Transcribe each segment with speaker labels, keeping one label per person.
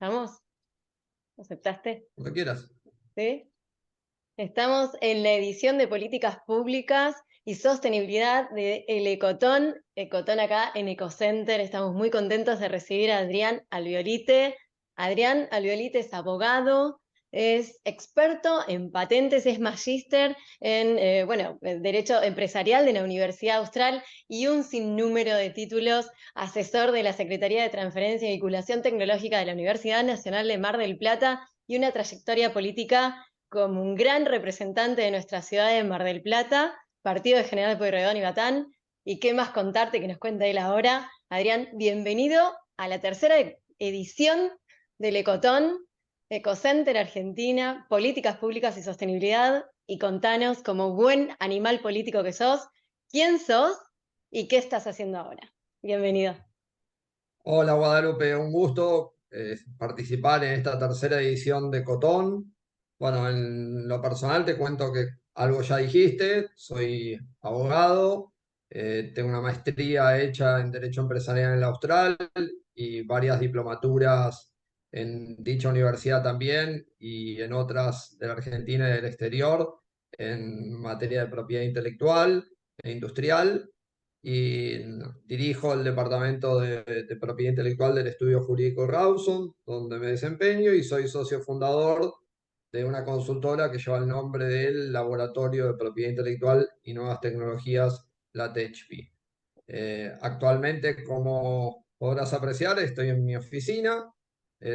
Speaker 1: ¿Estamos? ¿Aceptaste?
Speaker 2: Cuando quieras.
Speaker 1: ¿Sí? Estamos en la edición de Políticas Públicas y Sostenibilidad de El Ecotón. Ecotón acá en Ecocenter. Estamos muy contentos de recibir a Adrián Albiolite. Adrián Albiolite es abogado, es experto en patentes, es magíster en Derecho Empresarial de la Universidad Austral y un sinnúmero de títulos, asesor de la Secretaría de Transferencia y Vinculación Tecnológica de la Universidad Nacional de Mar del Plata y una trayectoria política como un gran representante de nuestra ciudad de Mar del Plata, partido de General Pueyrredón y Batán. ¿Y qué más contarte que nos cuenta él ahora? Adrián, bienvenido a la tercera edición del Ecotón, Ecocenter Argentina, Políticas Públicas y Sostenibilidad. Y contanos, como buen animal político que quién sos y qué estás haciendo ahora. Bienvenido.
Speaker 2: Hola Guadalupe, un gusto participar en esta tercera edición de Cotón. Bueno, en lo personal te cuento que algo ya dijiste, soy abogado, tengo una maestría hecha en Derecho Empresarial en la Austral y varias diplomaturas en dicha universidad también y en otras de la Argentina y del exterior en materia de propiedad intelectual e industrial. Y dirijo el departamento de propiedad intelectual del estudio jurídico Rawson, donde me desempeño y soy socio fundador de una consultora que lleva el nombre del Laboratorio de Propiedad Intelectual y Nuevas Tecnologías, la TECHPI. Actualmente, como podrás apreciar, estoy en mi oficina,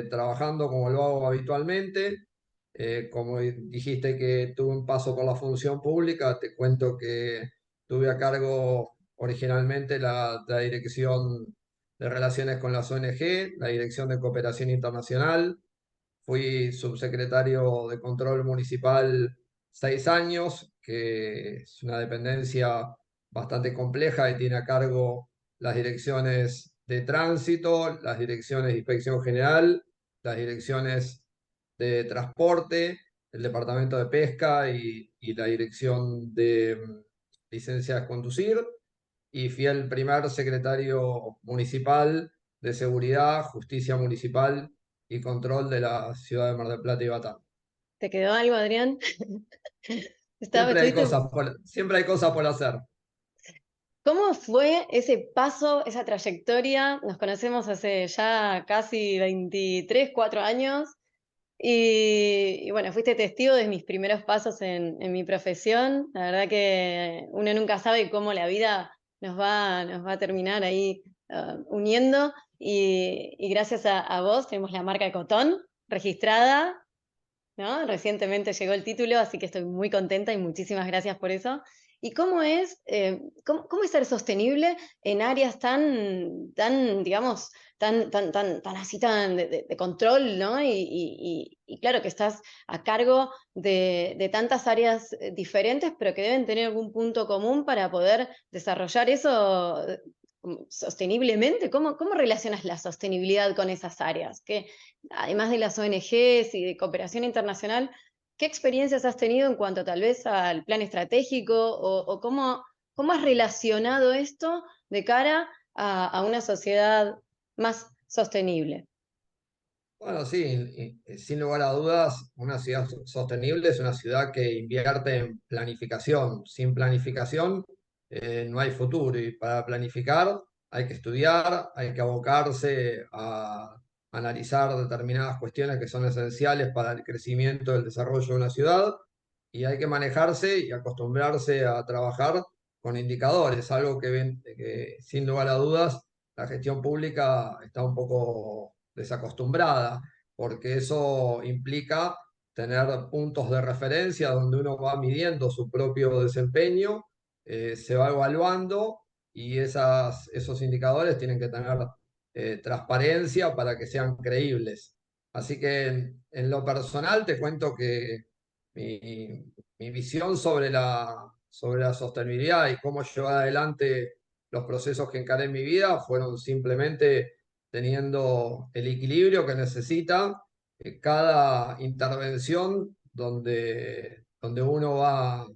Speaker 2: trabajando como lo hago habitualmente. Como dijiste que tuve un paso por la función pública, te cuento que tuve a cargo originalmente la dirección de relaciones con las ONG, la dirección de cooperación internacional. Fui subsecretario de control municipal 6 años, que es una dependencia bastante compleja y tiene a cargo las direcciones de tránsito, las direcciones de inspección general, las direcciones de transporte, el departamento de pesca y la dirección de licencias de conducir. Y fui el primer secretario municipal de seguridad, justicia municipal y control de la ciudad de Mar del Plata y Batán.
Speaker 1: ¿Te quedó algo, Adrián? Estuviste.
Speaker 2: Siempre hay cosas por hacer.
Speaker 1: ¿Cómo fue ese paso, esa trayectoria? Nos conocemos hace ya casi 23, 4 años y bueno, fuiste testigo de mis primeros pasos en mi profesión. La verdad que uno nunca sabe cómo la vida nos va a terminar ahí uniendo y gracias a vos tenemos la marca Ecotón registrada, ¿no? Recientemente llegó el título, así que estoy muy contenta y muchísimas gracias por eso. ¿Y cómo es ser sostenible en áreas tan digamos, tan así, tan de control, ¿no? Y claro que estás a cargo de tantas áreas diferentes, pero que deben tener algún punto común para poder desarrollar eso sosteniblemente. ¿Cómo relacionas la sostenibilidad con esas áreas? Además de las ONGs y de cooperación internacional, ¿qué experiencias has tenido en cuanto tal vez al plan estratégico o cómo has relacionado esto de cara a una sociedad más sostenible?
Speaker 2: Bueno, sí, sin lugar a dudas, una ciudad sostenible es una ciudad que invierte en planificación. Sin planificación no hay futuro y para planificar hay que estudiar, hay que abocarse a analizar determinadas cuestiones que son esenciales para el crecimiento y el desarrollo de una ciudad y hay que manejarse y acostumbrarse a trabajar con indicadores, algo que sin lugar a dudas la gestión pública está un poco desacostumbrada, porque eso implica tener puntos de referencia donde uno va midiendo su propio desempeño, se va evaluando y esos indicadores tienen que tener transparencia para que sean creíbles. Así que en lo personal te cuento que mi visión sobre la sostenibilidad y cómo llevar adelante los procesos que encaré en mi vida fueron simplemente teniendo el equilibrio que necesita cada intervención donde uno va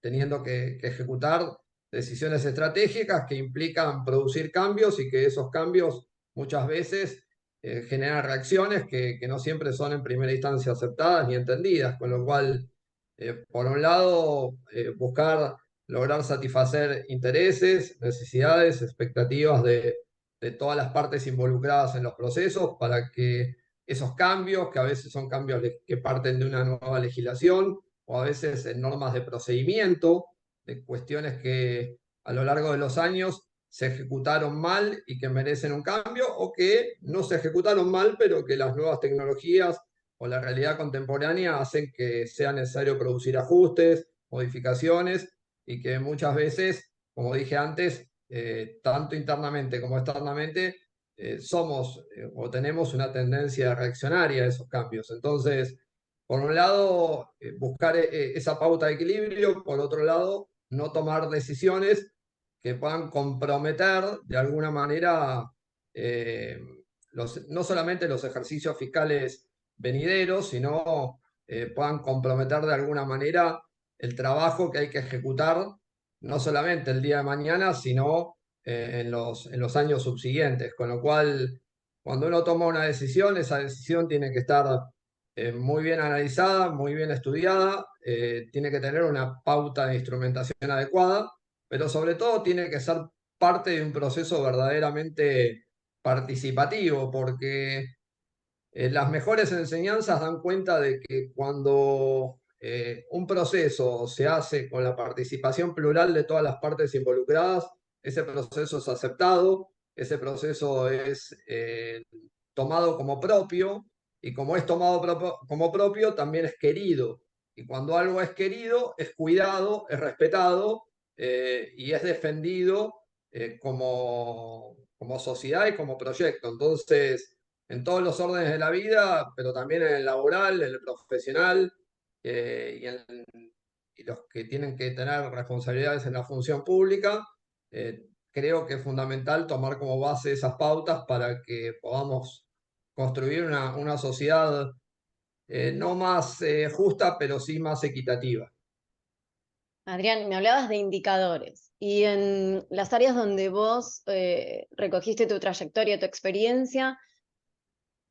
Speaker 2: teniendo que ejecutar decisiones estratégicas que implican producir cambios y que esos cambios muchas veces generan reacciones que no siempre son en primera instancia aceptadas ni entendidas, con lo cual, por un lado, buscar lograr satisfacer intereses, necesidades, expectativas de todas las partes involucradas en los procesos para que esos cambios, que a veces son cambios que parten de una nueva legislación o a veces en normas de procedimiento, de cuestiones que a lo largo de los años se ejecutaron mal y que merecen un cambio, o que no se ejecutaron mal, pero que las nuevas tecnologías o la realidad contemporánea hacen que sea necesario producir ajustes, modificaciones, y que muchas veces, como dije antes, tanto internamente como externamente, somos o tenemos una tendencia reaccionaria a esos cambios. Entonces, por un lado, buscar esa pauta de equilibrio, por otro lado, no tomar decisiones que puedan comprometer de alguna manera eh, no solamente los ejercicios fiscales venideros, sino puedan comprometer de alguna manera el trabajo que hay que ejecutar, no solamente el día de mañana, sino en los años subsiguientes. Con lo cual, cuando uno toma una decisión, esa decisión tiene que estar muy bien analizada, muy bien estudiada, tiene que tener una pauta de instrumentación adecuada, pero sobre todo tiene que ser parte de un proceso verdaderamente participativo, porque las mejores enseñanzas dan cuenta de que cuando un proceso se hace con la participación plural de todas las partes involucradas, ese proceso es aceptado, ese proceso es tomado como propio, y como es tomado como propio, también es querido. Y cuando algo es querido, es cuidado, es respetado y es defendido como sociedad y como proyecto. Entonces, en todos los órdenes de la vida, pero también en el laboral, en el profesional, y los que tienen que tener responsabilidades en la función pública, creo que es fundamental tomar como base esas pautas para que podamos construir una sociedad no más justa, pero sí más equitativa.
Speaker 1: Adrián, me hablabas de indicadores y en las áreas donde vos recogiste tu trayectoria, tu experiencia,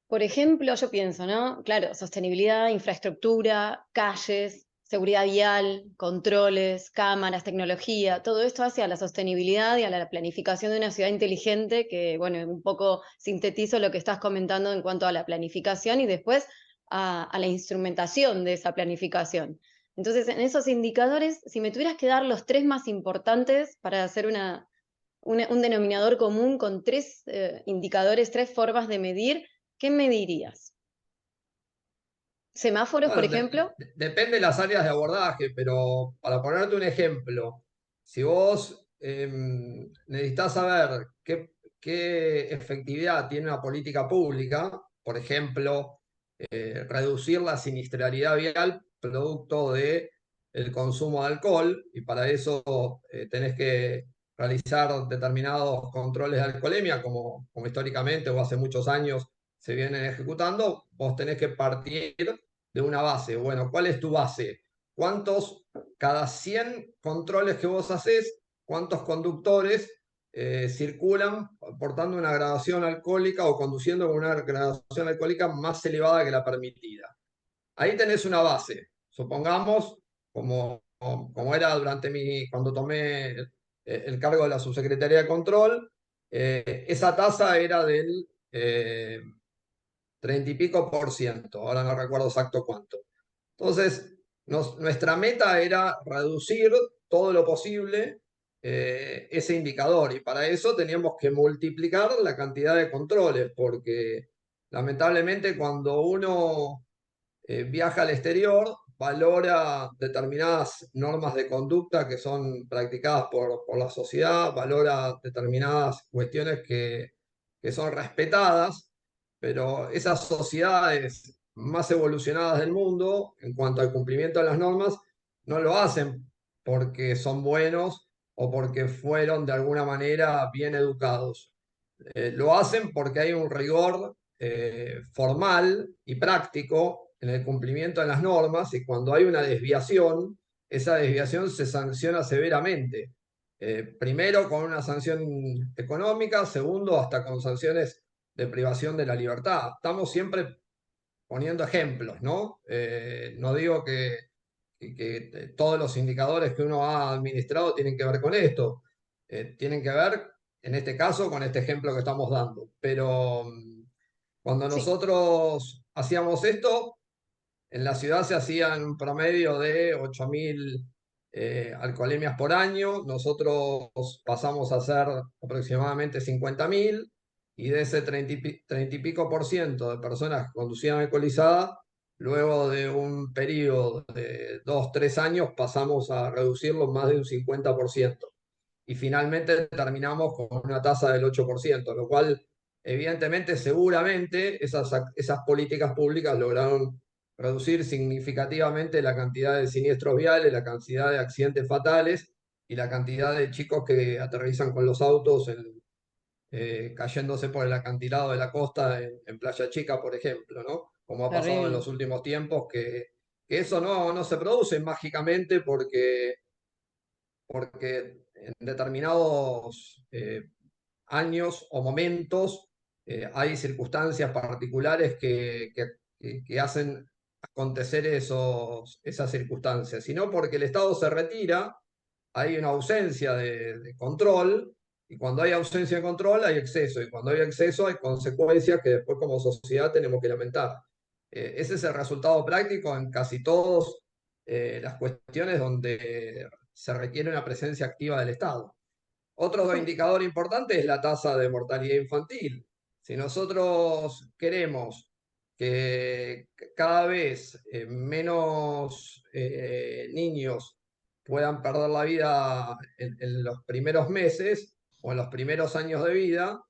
Speaker 1: por ejemplo, yo pienso, ¿no? Claro, sostenibilidad, infraestructura, calles, seguridad vial, controles, cámaras, tecnología, todo esto hacia la sostenibilidad y a la planificación de una ciudad inteligente, que, bueno, un poco sintetizo lo que estás comentando en cuanto a la planificación y después a la instrumentación de esa planificación. Entonces, en esos indicadores, si me tuvieras que dar los tres más importantes para hacer un denominador común con tres indicadores, tres formas de medir, ¿qué me dirías? ¿Semáforos, por
Speaker 2: Bueno,
Speaker 1: ejemplo?
Speaker 2: depende de las áreas de abordaje, pero para ponerte un ejemplo, si vos necesitas saber qué efectividad tiene una política pública, por ejemplo, reducir la siniestralidad vial producto de el consumo de alcohol, y para eso tenés que realizar determinados controles de alcoholemia, como históricamente o hace muchos años se vienen ejecutando, vos tenés que partir de una base. Bueno, ¿cuál es tu base? ¿Cuántos, cada 100 controles que vos haces, cuántos conductores circulan portando una gradación alcohólica o conduciendo con una gradación alcohólica más elevada que la permitida? Ahí tenés una base. Supongamos, como era cuando tomé el cargo de la subsecretaría de control, esa tasa era del 30 y pico por ciento, ahora no recuerdo exacto cuánto. Entonces, nuestra meta era reducir todo lo posible ese indicador, y para eso teníamos que multiplicar la cantidad de controles, porque lamentablemente cuando uno viaja al exterior, valora determinadas normas de conducta que son practicadas por la sociedad, valora determinadas cuestiones que son respetadas, pero esas sociedades más evolucionadas del mundo, en cuanto al cumplimiento de las normas, no lo hacen porque son buenos o porque fueron de alguna manera bien educados. Lo hacen porque hay un rigor formal y práctico en el cumplimiento de las normas, y cuando hay una desviación, esa desviación se sanciona severamente. Primero con una sanción económica, segundo hasta con sanciones de privación de la libertad. Estamos siempre poniendo ejemplos, ¿no? No digo que todos los indicadores que uno ha administrado tienen que ver con esto. Tienen que ver, en este caso, con este ejemplo que estamos dando. Pero cuando
Speaker 1: Sí,
Speaker 2: nosotros hacíamos esto, en la ciudad se hacían un promedio de 8.000 alcoholemias por año. Nosotros pasamos a hacer aproximadamente 50.000 y de ese 30 y pico por ciento de personas que conducían alcoholizadas, luego de un periodo de 2, 3 años pasamos a reducirlo más de un 50%. Y finalmente terminamos con una tasa del 8%, lo cual evidentemente, seguramente esas políticas públicas lograron reducir significativamente la cantidad de siniestros viales, la cantidad de accidentes fatales y la cantidad de chicos que aterrizan con los autos cayéndose por el acantilado de la costa en Playa Chica, por ejemplo, ¿no? Como ha pasado en
Speaker 1: terrible.
Speaker 2: los últimos tiempos, que eso no se produce mágicamente porque en determinados años o momentos hay circunstancias particulares que hacen acontecer esas circunstancias, sino porque el Estado se retira, hay una ausencia de control, y cuando hay ausencia de control hay exceso, y cuando hay exceso hay consecuencias que después como sociedad tenemos que lamentar. Ese es el resultado práctico en casi todas las cuestiones donde se requiere una presencia activa del Estado. Otro indicador importante es la tasa de mortalidad infantil. Si nosotros queremos que cada vez menos niños puedan perder la vida en los primeros meses o en los primeros años de vida,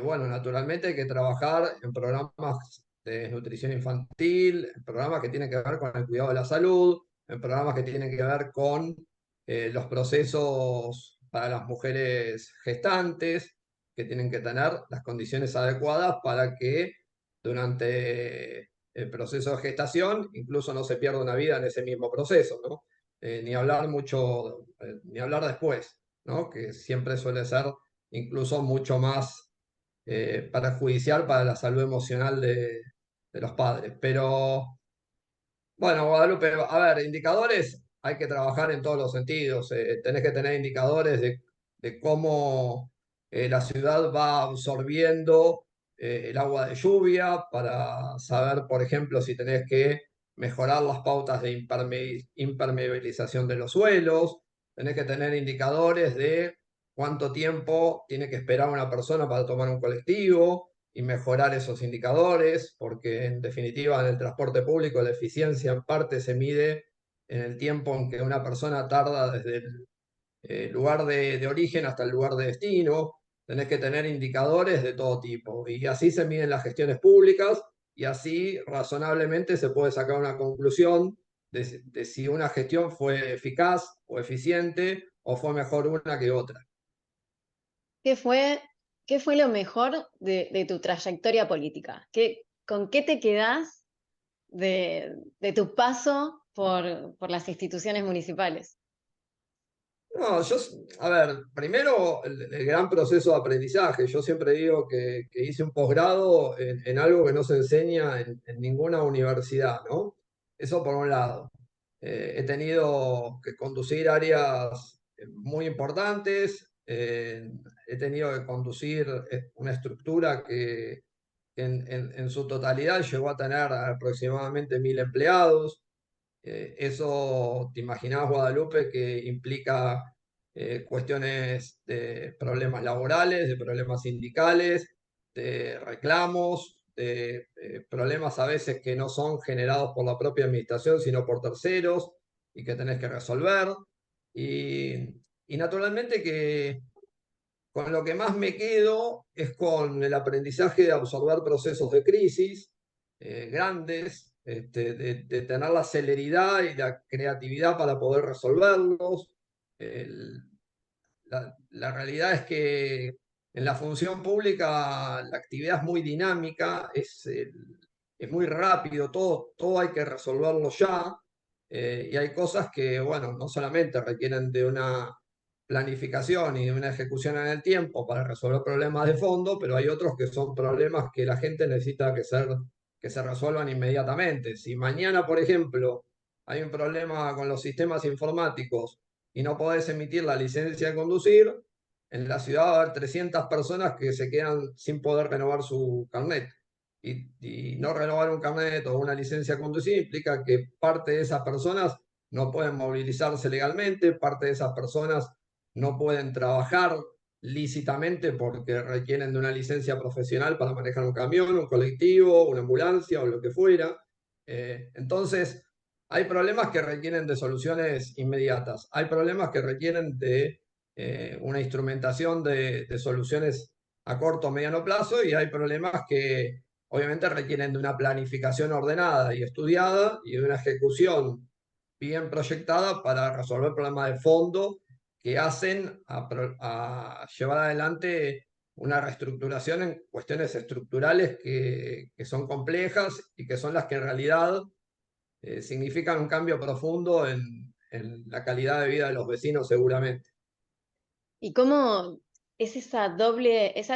Speaker 2: bueno, naturalmente hay que trabajar en programas de nutrición infantil, en programas que tienen que ver con el cuidado de la salud, en programas que tienen que ver con los procesos para las mujeres gestantes, que tienen que tener las condiciones adecuadas para que durante el proceso de gestación incluso no se pierda una vida en ese mismo proceso, ¿no? Ni hablar mucho, ni hablar después, ¿no? Que siempre suele ser incluso mucho más perjudicial para la salud emocional de los padres. Pero bueno, Guadalupe, a ver, indicadores hay que trabajar en todos los sentidos. Tenés que tener indicadores de cómo la ciudad va absorbiendo el agua de lluvia para saber, por ejemplo, si tenés que mejorar las pautas de impermeabilización de los suelos. Tenés que tener indicadores de cuánto tiempo tiene que esperar una persona para tomar un colectivo y mejorar esos indicadores, porque en definitiva en el transporte público la eficiencia en parte se mide en el tiempo en que una persona tarda desde el lugar de origen hasta el lugar de destino. Tenés que tener indicadores de todo tipo y así se miden las gestiones públicas y así razonablemente se puede sacar una conclusión de si una gestión fue eficaz o eficiente o fue mejor una que otra.
Speaker 1: ¿Qué fue, qué fue lo mejor de tu trayectoria política? ¿Con qué te quedás de tu paso por las instituciones municipales?
Speaker 2: No, a ver, primero el gran proceso de aprendizaje. Yo siempre digo que hice un posgrado en algo que no se enseña en ninguna universidad, ¿no? Eso por un lado. He tenido que conducir áreas muy importantes, he tenido que conducir una estructura que en su totalidad llegó a tener aproximadamente 1.000 empleados. Eso, te imaginás, Guadalupe, que implica cuestiones de problemas laborales, de problemas sindicales, de reclamos, de problemas a veces que no son generados por la propia administración, sino por terceros y que tenés que resolver. Y naturalmente que con lo que más me quedo es con el aprendizaje de absorber procesos de crisis grandes, de tener la celeridad y la creatividad para poder resolverlos. El- la realidad es que en la función pública la actividad es muy dinámica, es muy rápido, todo hay que resolverlo ya. Y hay cosas que, bueno, no solamente requieren de una planificación y de una ejecución en el tiempo para resolver problemas de fondo, pero hay otros que son problemas que la gente necesita que se resuelvan inmediatamente. Si mañana, por ejemplo, hay un problema con los sistemas informáticos y no podés emitir la licencia de conducir, en la ciudad va a haber 300 personas que se quedan sin poder renovar su carnet. Y no renovar un carnet o una licencia de conducir implica que parte de esas personas no pueden movilizarse legalmente, parte de esas personas no pueden trabajar lícitamente porque requieren de una licencia profesional para manejar un camión, un colectivo, una ambulancia o lo que fuera. Entonces, hay problemas que requieren de soluciones inmediatas, hay problemas que requieren de una instrumentación de soluciones a corto o mediano plazo y hay problemas que obviamente requieren de una planificación ordenada y estudiada y de una ejecución bien proyectada para resolver problemas de fondo que hacen a llevar adelante una reestructuración en cuestiones estructurales que son complejas y que son las que en realidad significan un cambio profundo en la calidad de vida de los vecinos seguramente.
Speaker 1: Y cómo es esa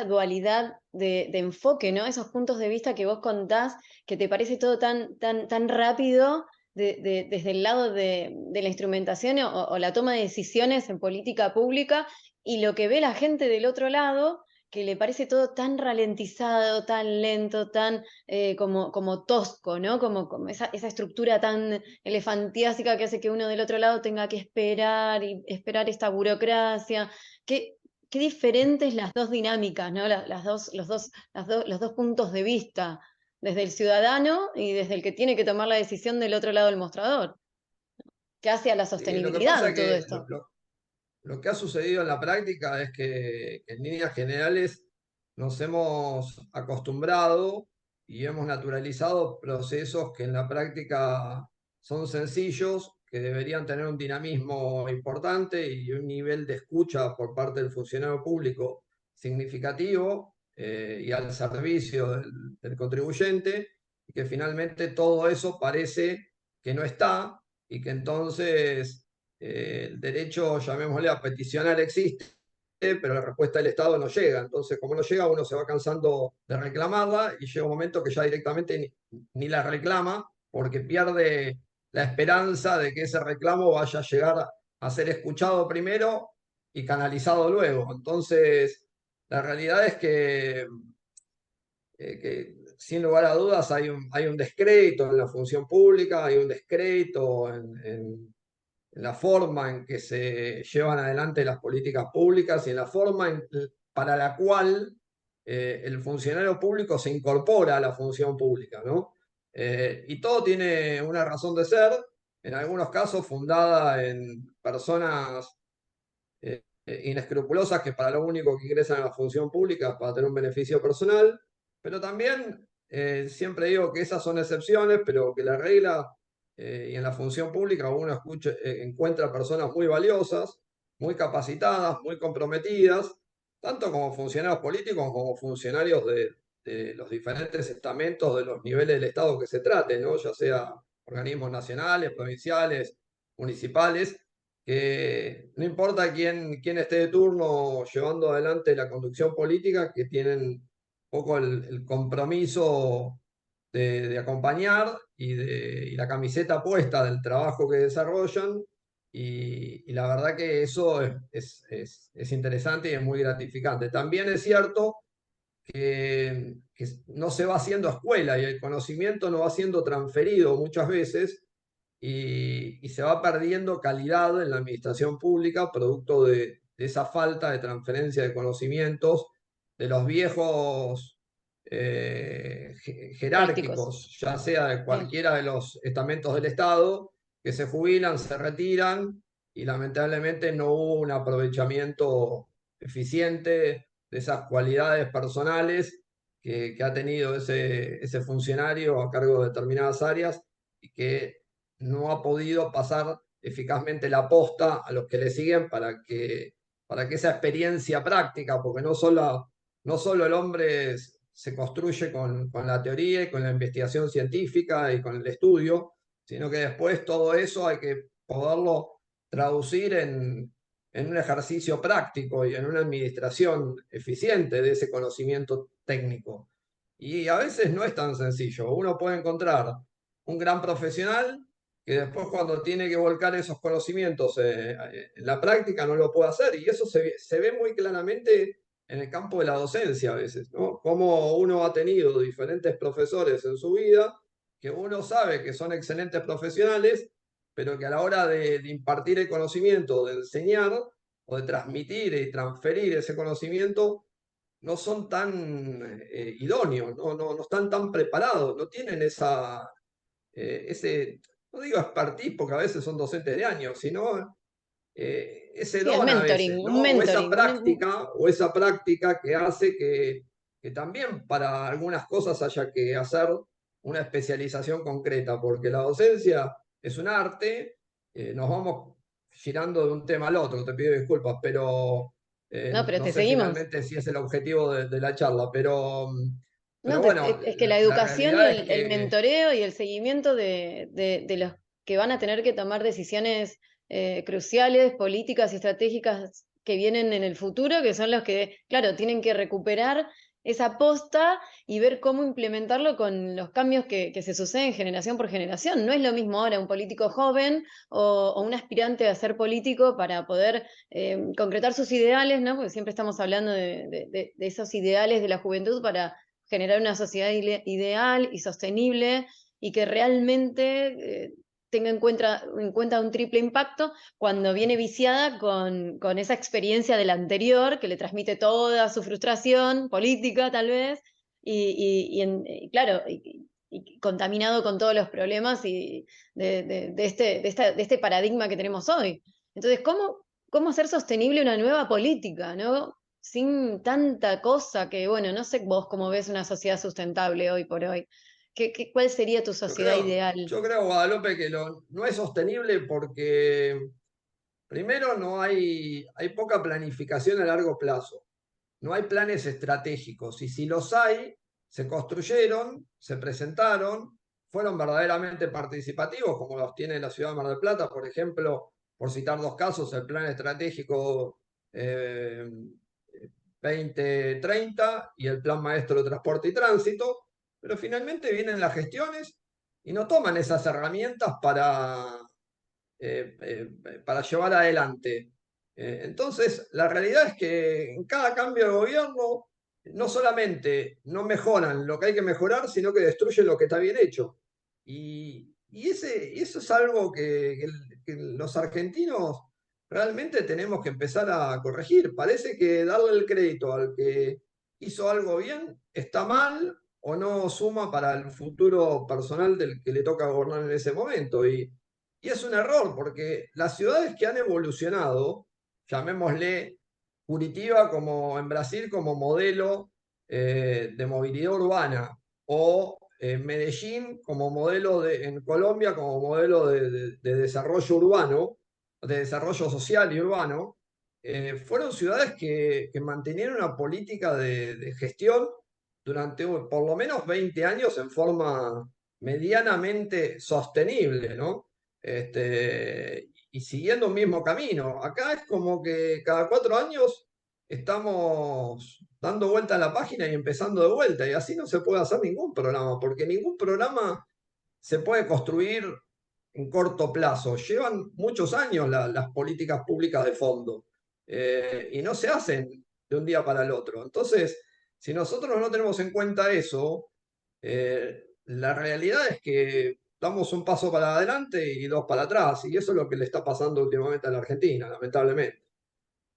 Speaker 1: dualidad de enfoque, ¿no? Esos puntos de vista que vos contás, que te parece todo tan rápido desde el lado de la instrumentación o la toma de decisiones en política pública, y lo que ve la gente del otro lado, que le parece todo tan ralentizado, tan lento, tan como tosco, ¿no? Como esa estructura tan elefantiásica que hace que uno del otro lado tenga que esperar y esperar esta burocracia. Qué, qué diferentes las dos dinámicas, ¿no? Los dos puntos de vista, desde el ciudadano y desde el que tiene que tomar la decisión del otro lado del mostrador, que hace a la
Speaker 2: Y lo que pasa
Speaker 1: sostenibilidad
Speaker 2: es
Speaker 1: todo
Speaker 2: que
Speaker 1: esto.
Speaker 2: lo que ha sucedido en la práctica es que en líneas generales nos hemos acostumbrado y hemos naturalizado procesos que en la práctica son sencillos, que deberían tener un dinamismo importante y un nivel de escucha por parte del funcionario público significativo y al servicio del contribuyente, y que finalmente todo eso parece que no está y que entonces el derecho, llamémosle, a peticionar existe, pero la respuesta del Estado no llega. Entonces, como no llega, uno se va cansando de reclamarla y llega un momento que ya directamente ni la reclama porque pierde la esperanza de que ese reclamo vaya a llegar a ser escuchado primero y canalizado luego. Entonces, la realidad es que sin lugar a dudas hay un descrédito en la función pública, hay un descrédito en la forma en que se llevan adelante las políticas públicas y en la forma para la cual el funcionario público se incorpora a la función pública, ¿no? Y todo tiene una razón de ser, en algunos casos fundada en personas inescrupulosas que para lo único que ingresan a la función pública es para tener un beneficio personal, pero también siempre digo que esas son excepciones, pero que la regla y en la función pública uno encuentra personas muy valiosas, muy capacitadas, muy comprometidas, tanto como funcionarios políticos como funcionarios de los diferentes estamentos de los niveles del Estado que se trate, ¿no? Ya sea organismos nacionales, provinciales, municipales, que no importa quién esté de turno llevando adelante la conducción política, que tienen un poco el compromiso de acompañar y la camiseta puesta del trabajo que desarrollan. Y la verdad que eso es interesante y es muy gratificante. También es cierto que no se va haciendo escuela y el conocimiento no va siendo transferido muchas veces y se va perdiendo calidad en la administración pública producto de esa falta de transferencia de conocimientos de los viejos
Speaker 1: Prácticos.
Speaker 2: jerárquicos, ya sea de
Speaker 1: Sí.
Speaker 2: cualquiera de los estamentos del Estado, que se jubilan, se retiran y lamentablemente no hubo un aprovechamiento eficiente de esas cualidades personales que ha tenido ese funcionario a cargo de determinadas áreas y que no ha podido pasar eficazmente la posta a los que le siguen para que esa experiencia práctica, porque no solo el hombre se construye con la teoría y con la investigación científica y con el estudio, sino que después todo eso hay que poderlo traducir en un ejercicio práctico y en una administración eficiente de ese conocimiento técnico. Y a veces no es tan sencillo. Uno puede encontrar un gran profesional que después cuando tiene que volcar esos conocimientos en la práctica no lo puede hacer. Y eso se ve muy claramente en el campo de la docencia a veces, ¿no? Cómo uno ha tenido diferentes profesores en su vida que uno sabe que son excelentes profesionales, pero que a la hora de impartir el conocimiento, de enseñar o de transmitir y transferir ese conocimiento, no son tan idóneos, no están tan preparados, no tienen ese, no digo expertise porque a veces son docentes de años, sino ese
Speaker 1: Sí, el
Speaker 2: don a veces,
Speaker 1: mentoring, un
Speaker 2: ¿no?
Speaker 1: mentoring.
Speaker 2: O esa práctica que hace que también para algunas cosas haya que hacer una especialización concreta, porque la docencia es un arte, nos vamos girando de un tema al otro, te pido disculpas, pero
Speaker 1: No, pero
Speaker 2: no
Speaker 1: te
Speaker 2: sé
Speaker 1: seguimos.
Speaker 2: finalmente si es el objetivo de la charla, pero
Speaker 1: No,
Speaker 2: bueno,
Speaker 1: es que la
Speaker 2: la
Speaker 1: educación y
Speaker 2: realidad es
Speaker 1: el
Speaker 2: que
Speaker 1: mentoreo y el seguimiento de los que van a tener que tomar decisiones cruciales, políticas y estratégicas que vienen en el futuro, que son los que, claro, tienen que recuperar esa posta y ver cómo implementarlo con los cambios que se suceden generación por generación. No es lo mismo ahora un político joven o un aspirante a ser político para poder concretar sus ideales, ¿no? Porque siempre estamos hablando de esos ideales de la juventud para generar una sociedad ideal y sostenible y que realmente tenga en cuenta un triple impacto cuando viene viciada con esa experiencia del anterior que le transmite toda su frustración política tal vez y claro, y contaminado con todos los problemas de este paradigma que tenemos hoy. Entonces, ¿cómo hacer sostenible una nueva política, ¿no? Sin tanta cosa que, bueno, no sé vos cómo ves una sociedad sustentable hoy por hoy. ¿Cuál sería tu sociedad ideal?
Speaker 2: yo creo, Guadalupe, que no es sostenible porque primero hay poca planificación a largo plazo, no hay planes estratégicos y si los hay, se construyeron, se presentaron, fueron verdaderamente participativos, como los tiene la ciudad de Mar del Plata, por ejemplo, por citar dos casos, el plan estratégico 2030 y el plan maestro de transporte y tránsito, pero finalmente vienen las gestiones y no toman esas herramientas para llevar adelante. Entonces, la realidad es que en cada cambio de gobierno no solamente no mejoran lo que hay que mejorar, sino que destruyen lo que está bien hecho. Y eso es algo que los argentinos realmente tenemos que empezar a corregir. Parece que darle el crédito al que hizo algo bien está mal o no suma para el futuro personal del que le toca gobernar en ese momento. Y es un error, porque las ciudades que han evolucionado, llamémosle Curitiba como en Brasil como modelo de movilidad urbana, o Medellín como modelo en Colombia como modelo de desarrollo urbano, de desarrollo social y urbano, fueron ciudades que mantenieron una política de gestión durante por lo menos 20 años en forma medianamente sostenible, ¿no? Y siguiendo un mismo camino. Acá es como que cada 4 años estamos dando vuelta a la página y empezando de vuelta, y así no se puede hacer ningún programa, porque ningún programa se puede construir en corto plazo. Llevan muchos años las políticas públicas de fondo y no se hacen de un día para el otro. Entonces, si nosotros no tenemos en cuenta eso, la realidad es que damos un paso para adelante y dos para atrás, y eso es lo que le está pasando últimamente a la Argentina, lamentablemente.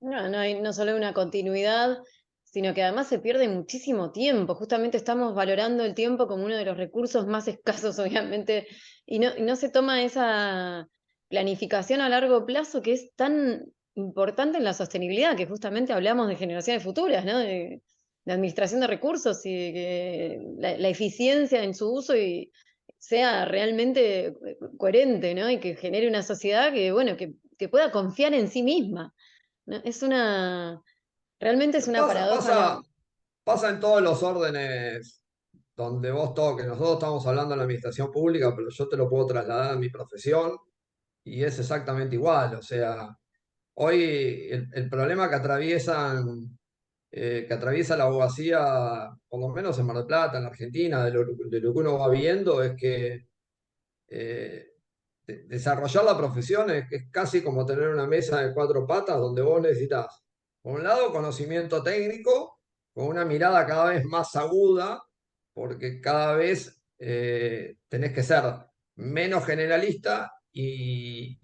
Speaker 1: No, no hay no solo una continuidad, sino que además se pierde muchísimo tiempo. Justamente estamos valorando el tiempo como uno de los recursos más escasos, obviamente, y no se toma esa planificación a largo plazo que es tan importante en la sostenibilidad, que justamente hablamos de generaciones futuras, ¿no? De administración de recursos y de que la eficiencia en su uso y sea realmente coherente, ¿no? Y que genere una sociedad que, bueno, que pueda confiar en sí misma. No, realmente es una
Speaker 2: Pasa,
Speaker 1: paradoja.
Speaker 2: pasa, pasa en todos los órdenes donde vos toques. Nosotros estamos hablando de la administración pública, pero yo te lo puedo trasladar a mi profesión y es exactamente igual. O sea, hoy el problema que atraviesa la abogacía, por lo menos en Mar del Plata, en la Argentina, de lo que uno va viendo, es que eh, desarrollar la profesión es casi como tener una mesa de cuatro patas donde vos necesitas, por un lado, conocimiento técnico, con una mirada cada vez más aguda, porque cada vez tenés que ser menos generalista y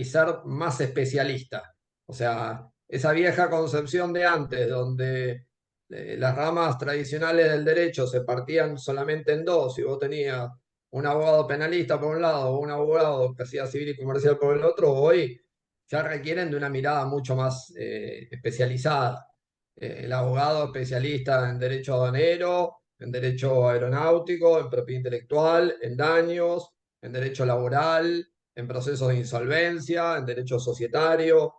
Speaker 2: ser más especialista. O sea, esa vieja concepción de antes, donde las ramas tradicionales del derecho se partían solamente en dos, y vos tenías un abogado penalista por un lado o un abogado que hacía civil y comercial por el otro, hoy ya requieren de una mirada mucho más especializada. El abogado especialista en derecho aduanero, en derecho aeronáutico, en propiedad intelectual, en daños, en derecho laboral, en procesos de insolvencia, en derecho societario.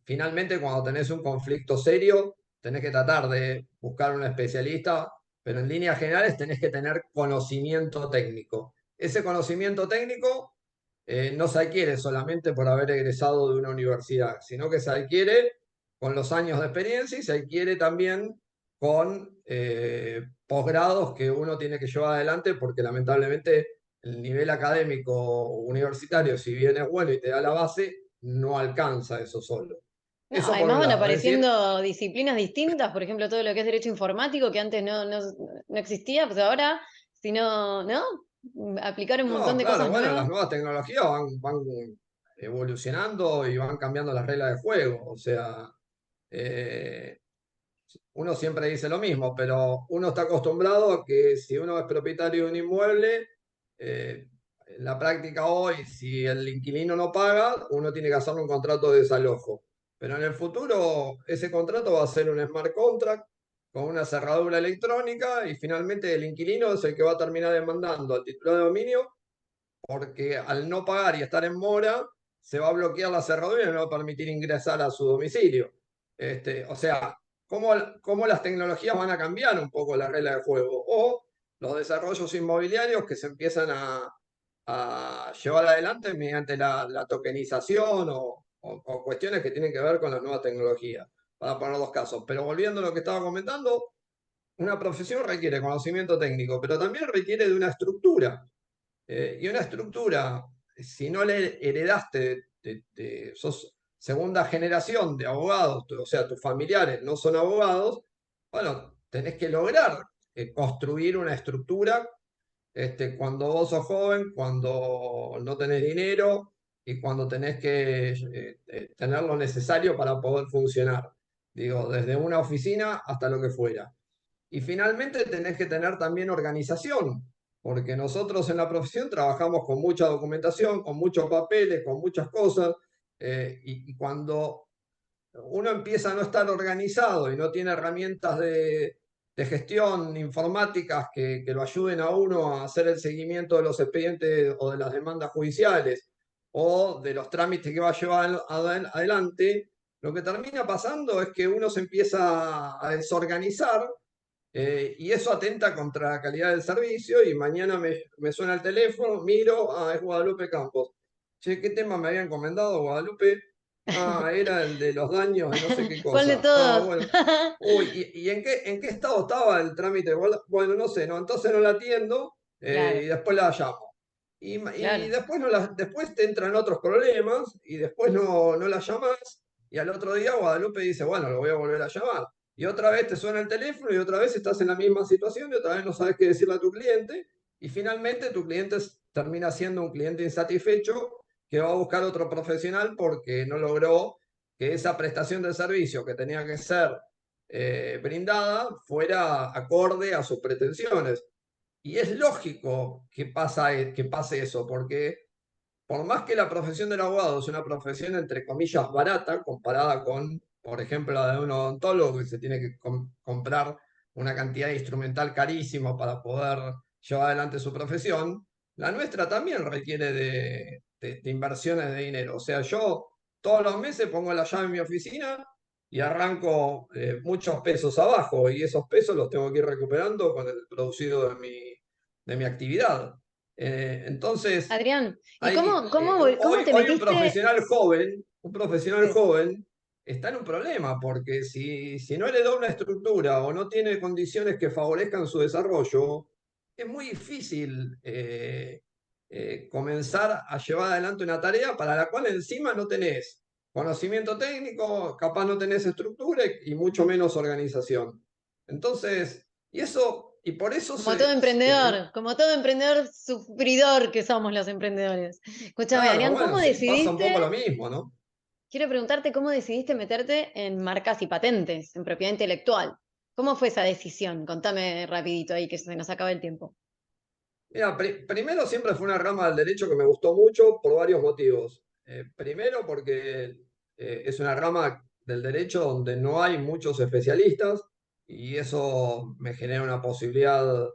Speaker 2: Finalmente, cuando tenés un conflicto serio, tenés que tratar de buscar un especialista, pero en líneas generales tenés que tener conocimiento técnico. Ese conocimiento técnico no se adquiere solamente por haber egresado de una universidad, sino que se adquiere con los años de experiencia y se adquiere también con posgrados que uno tiene que llevar adelante, porque lamentablemente el nivel académico universitario, si bien es bueno y te da la base, no alcanza eso solo.
Speaker 1: No,
Speaker 2: Eso por
Speaker 1: además
Speaker 2: un
Speaker 1: van
Speaker 2: lado. Es decir,
Speaker 1: apareciendo disciplinas distintas, por ejemplo, todo lo que es derecho informático, que antes no existía, pues ahora, si no, aplicar un montón
Speaker 2: no,
Speaker 1: de
Speaker 2: claro,
Speaker 1: cosas
Speaker 2: bueno,
Speaker 1: nuevas.
Speaker 2: las nuevas tecnologías van evolucionando y van cambiando las reglas de juego. O sea, eh, uno siempre dice lo mismo, pero uno está acostumbrado a que si uno es propietario de un inmueble, en la práctica hoy, si el inquilino no paga, uno tiene que hacerle un contrato de desalojo. Pero en el futuro ese contrato va a ser un smart contract con una cerradura electrónica, y finalmente el inquilino es el que va a terminar demandando al titular de dominio, porque al no pagar y estar en mora, se va a bloquear la cerradura y no va a permitir ingresar a su domicilio. O sea, cómo las tecnologías van a cambiar un poco la regla de juego, o los desarrollos inmobiliarios que se empiezan a llevar adelante mediante la tokenización o cuestiones que tienen que ver con la nueva tecnología, para poner dos casos. Pero volviendo a lo que estaba comentando, una profesión requiere conocimiento técnico, pero también requiere de una estructura. Y una estructura, si no le heredaste, sos segunda generación de abogados, o sea, tus familiares no son abogados, bueno, tenés que lograr construir una estructura cuando vos sos joven, cuando no tenés dinero y cuando tenés que tener lo necesario para poder funcionar. Digo, desde una oficina hasta lo que fuera. Y finalmente tenés que tener también organización, porque nosotros en la profesión trabajamos con mucha documentación, con muchos papeles, con muchas cosas, y cuando uno empieza a no estar organizado y no tiene herramientas de gestión informáticas que lo ayuden a uno a hacer el seguimiento de los expedientes o de las demandas judiciales o de los trámites que va a llevar adelante, lo que termina pasando es que uno se empieza a desorganizar, y eso atenta contra la calidad del servicio, y mañana me suena el teléfono, miro, es Guadalupe Campos. Che, ¿qué tema me habían encomendado, Guadalupe? Era el de los daños de no sé qué
Speaker 1: ¿Cuál de
Speaker 2: cosa.
Speaker 1: todos?
Speaker 2: Bueno. Uy, ¿y en qué estado estaba el trámite? Bueno, no sé, no, entonces no la atiendo, y
Speaker 1: Claro,
Speaker 2: después la llamo. Y
Speaker 1: claro.
Speaker 2: después, después te entran otros problemas y después no la llamas, y al otro día Guadalupe dice, bueno, lo voy a volver a llamar. Y otra vez te suena el teléfono y otra vez estás en la misma situación y otra vez no sabes qué decirle a tu cliente, y finalmente tu cliente termina siendo un cliente insatisfecho que va a buscar otro profesional porque no logró que esa prestación de servicio que tenía que ser brindada fuera acorde a sus pretensiones. Y es lógico que pase eso, porque por más que la profesión del abogado es una profesión entre comillas barata comparada con, por ejemplo, la de un odontólogo, que se tiene que comprar una cantidad de instrumental carísimo para poder llevar adelante su profesión, la nuestra también requiere de inversiones de dinero. O sea, yo todos los meses pongo la llave en mi oficina y arranco muchos pesos abajo, y esos pesos los tengo que ir recuperando con el producido de mi actividad. Entonces,
Speaker 1: Adrián, ¿y
Speaker 2: hay,
Speaker 1: cómo
Speaker 2: hoy,
Speaker 1: te
Speaker 2: hoy un
Speaker 1: metiste?
Speaker 2: profesional joven, un profesional
Speaker 1: Sí.
Speaker 2: joven está en un problema, porque si no heredó una estructura o no tiene condiciones que favorezcan su desarrollo, es muy difícil comenzar a llevar adelante una tarea para la cual encima no tenés conocimiento técnico, capaz no tenés estructura y mucho menos organización. Entonces, y por eso
Speaker 1: Como todo emprendedor sufridor que somos los emprendedores. Escúchame,
Speaker 2: claro,
Speaker 1: Adrián,
Speaker 2: bueno,
Speaker 1: ¿cómo
Speaker 2: sí, pasa un poco lo
Speaker 1: decidiste?
Speaker 2: mismo, ¿no?
Speaker 1: Quiero preguntarte cómo decidiste meterte en marcas y patentes, en propiedad intelectual. ¿Cómo fue esa decisión? Contame rapidito ahí que se nos acaba el tiempo.
Speaker 2: Mira, primero siempre fue una rama del derecho que me gustó mucho por varios motivos. Primero porque es una rama del derecho donde no hay muchos especialistas y eso me genera una posibilidad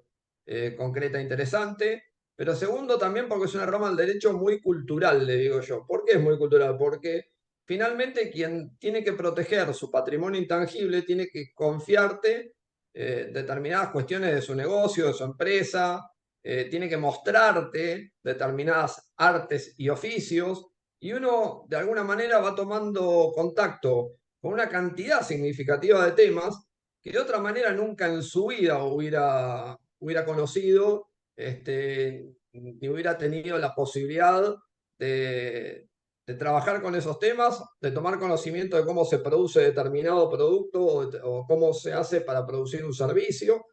Speaker 2: concreta e interesante. Pero segundo también porque es una rama del derecho muy cultural, le digo yo. ¿Por qué es muy cultural? Porque finalmente quien tiene que proteger su patrimonio intangible tiene que confiarte determinadas cuestiones de su negocio, de su empresa, tiene que mostrarte determinadas artes y oficios, y uno de alguna manera va tomando contacto con una cantidad significativa de temas que de otra manera nunca en su vida hubiera conocido, ni hubiera tenido la posibilidad de, de trabajar con esos temas, de tomar conocimiento de cómo se produce determinado producto o cómo se hace para producir un servicio.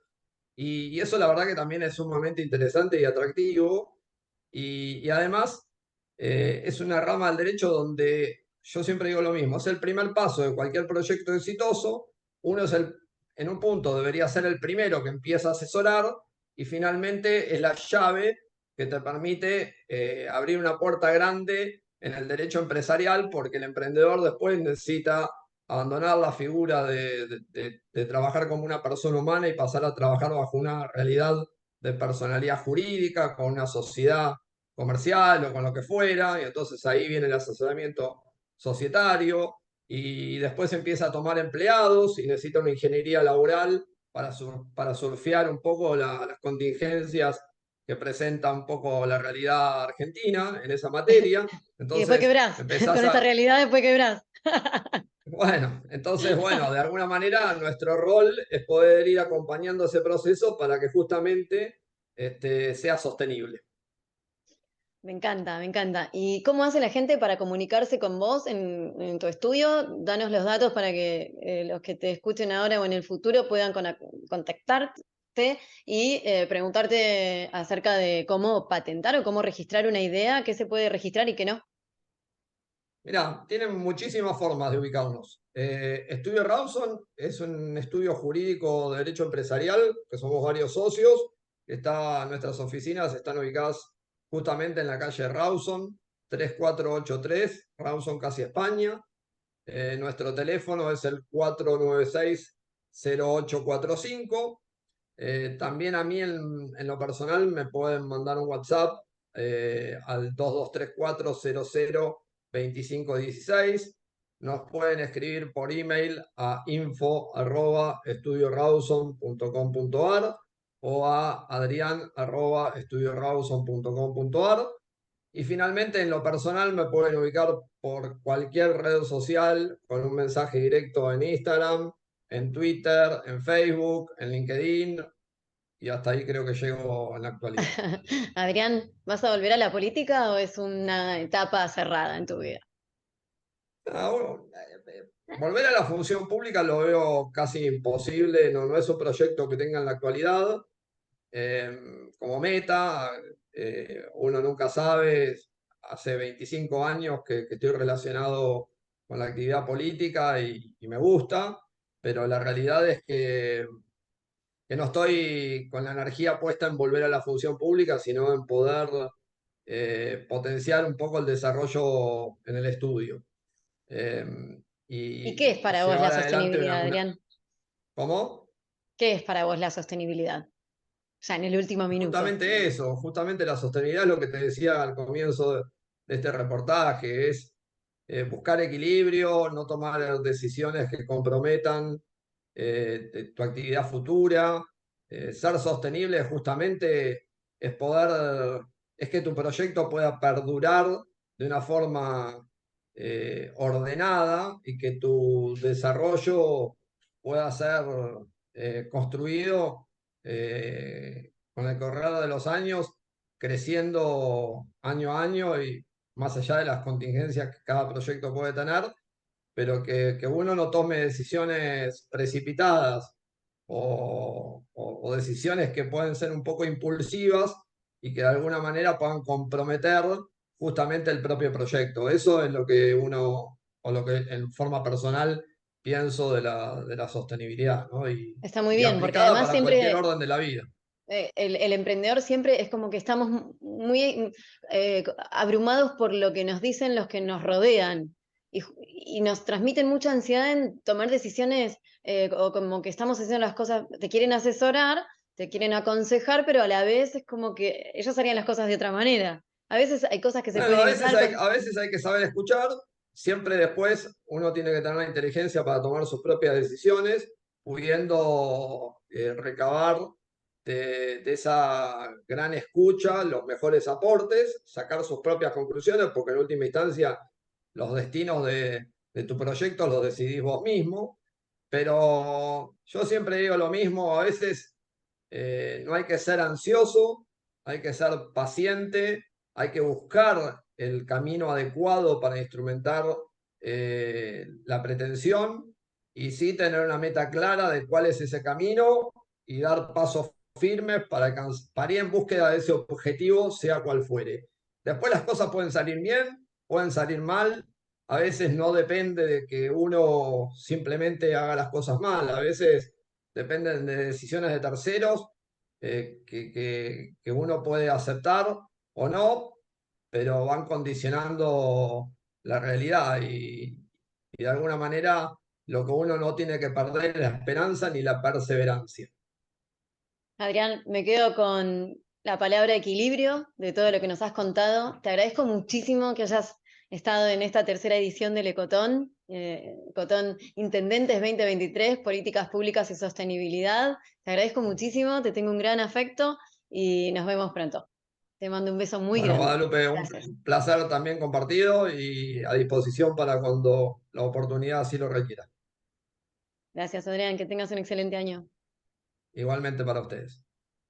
Speaker 2: Y eso la verdad que también es sumamente interesante y atractivo. Y además es una rama del derecho donde yo siempre digo lo mismo, es el primer paso de cualquier proyecto exitoso. Uno en un punto debería ser el primero que empieza a asesorar y finalmente es la llave que te permite abrir una puerta grande en el derecho empresarial porque el emprendedor después necesita abandonar la figura de trabajar como una persona humana y pasar a trabajar bajo una realidad de personalidad jurídica, con una sociedad comercial o con lo que fuera, y entonces ahí viene el asesoramiento societario, y después empieza a tomar empleados y necesita una ingeniería laboral para surfear un poco las contingencias que presenta un poco la realidad argentina en esa materia.
Speaker 1: Y después
Speaker 2: Entonces
Speaker 1: quebrás.
Speaker 2: empezás
Speaker 1: Con esa
Speaker 2: a,
Speaker 1: realidad después quebrás.
Speaker 2: bueno, de alguna manera nuestro rol es poder ir acompañando ese proceso para que justamente sea sostenible.
Speaker 1: Me encanta, me encanta. ¿Y cómo hace la gente para comunicarse con vos en tu estudio? Danos los datos para que los que te escuchen ahora o en el futuro puedan contactarte y preguntarte acerca de cómo patentar o cómo registrar una idea, qué se puede registrar y qué no.
Speaker 2: Mirá, tienen muchísimas formas de ubicarnos. Estudio Rawson es un estudio jurídico de derecho empresarial, que somos varios socios. Nuestras oficinas están ubicadas justamente en la calle Rawson, 3483, Rawson, casi España. Nuestro teléfono es el 496-0845. También a mí en lo personal me pueden mandar un WhatsApp al 2234002516. Nos pueden escribir por email a info@estudiorawson.com.ar o a adrian@estudiorawson.com.ar. Y finalmente, en lo personal, me pueden ubicar por cualquier red social con un mensaje directo en Instagram, en Twitter, en Facebook, en LinkedIn, y hasta ahí creo que llego en la actualidad.
Speaker 1: Adrián, ¿vas a volver a la política o es una etapa cerrada en tu vida?
Speaker 2: Bueno, volver a la función pública lo veo casi imposible, no es un proyecto que tenga en la actualidad. Eh, Como meta, uno nunca sabe, hace 25 años que estoy relacionado con la actividad política y me gusta, pero la realidad es que no estoy con la energía puesta en volver a la función pública, sino en poder potenciar un poco el desarrollo en el estudio. Eh,
Speaker 1: ¿Y qué es
Speaker 2: y
Speaker 1: para vos la
Speaker 2: llevar adelante
Speaker 1: sostenibilidad, Adrián?
Speaker 2: ¿Cómo?
Speaker 1: ¿Qué es para vos la sostenibilidad? Ya en el último minuto.
Speaker 2: Justamente eso, justamente la sostenibilidad es lo que te decía al comienzo de este reportaje, es buscar equilibrio, no tomar decisiones que comprometan tu actividad futura. Ser sostenible justamente es es que tu proyecto pueda perdurar de una forma ordenada y que tu desarrollo pueda ser construido con el correr de los años, creciendo año a año y más allá de las contingencias que cada proyecto puede tener, pero que uno no tome decisiones precipitadas o decisiones que pueden ser un poco impulsivas y que de alguna manera puedan comprometer justamente el propio proyecto. Eso es lo que uno, o lo que en forma personal pienso de la sostenibilidad, ¿no?
Speaker 1: Está muy
Speaker 2: Y
Speaker 1: bien, porque
Speaker 2: aplicada
Speaker 1: además
Speaker 2: para cualquier
Speaker 1: siempre
Speaker 2: orden de la vida.
Speaker 1: el emprendedor siempre es como que estamos muy abrumados por lo que nos dicen los que nos rodean y nos transmiten mucha ansiedad en tomar decisiones o como que estamos haciendo las cosas, te quieren asesorar, te quieren aconsejar, pero a la vez es como que ellos harían las cosas de otra manera. A veces hay cosas que se
Speaker 2: Bueno,
Speaker 1: pueden evitar.
Speaker 2: a veces hay que saber escuchar, siempre después uno tiene que tener la inteligencia para tomar sus propias decisiones, pudiendo recabar de esa gran escucha los mejores aportes, sacar sus propias conclusiones, porque en última instancia los destinos de tu proyecto los decidís vos mismo, pero yo siempre digo lo mismo, a veces no hay que ser ansioso, hay que ser paciente, hay que buscar el camino adecuado para instrumentar la pretensión y sí tener una meta clara de cuál es ese camino y dar pasos firmes para ir en búsqueda de ese objetivo, sea cual fuere. Después las cosas pueden salir bien, pueden salir mal, a veces no depende de que uno simplemente haga las cosas mal, a veces dependen de decisiones de terceros que uno puede aceptar o no, pero van condicionando la realidad y de alguna manera lo que uno no tiene que perder es la esperanza ni la perseverancia.
Speaker 1: Adrián, me quedo con la palabra equilibrio de todo lo que nos has contado. Te agradezco muchísimo que hayas estado en esta tercera edición del Ecotón, Ecotón Intendentes 2023, Políticas Públicas y Sostenibilidad. Te agradezco muchísimo, te tengo un gran afecto y nos vemos pronto. Te mando un beso muy
Speaker 2: Bueno,
Speaker 1: grande.
Speaker 2: Guadalupe, un
Speaker 1: Gracias.
Speaker 2: placer también compartido y a disposición para cuando la oportunidad así lo requiera.
Speaker 1: Gracias, Adrián, que tengas un excelente año.
Speaker 2: Igualmente para ustedes.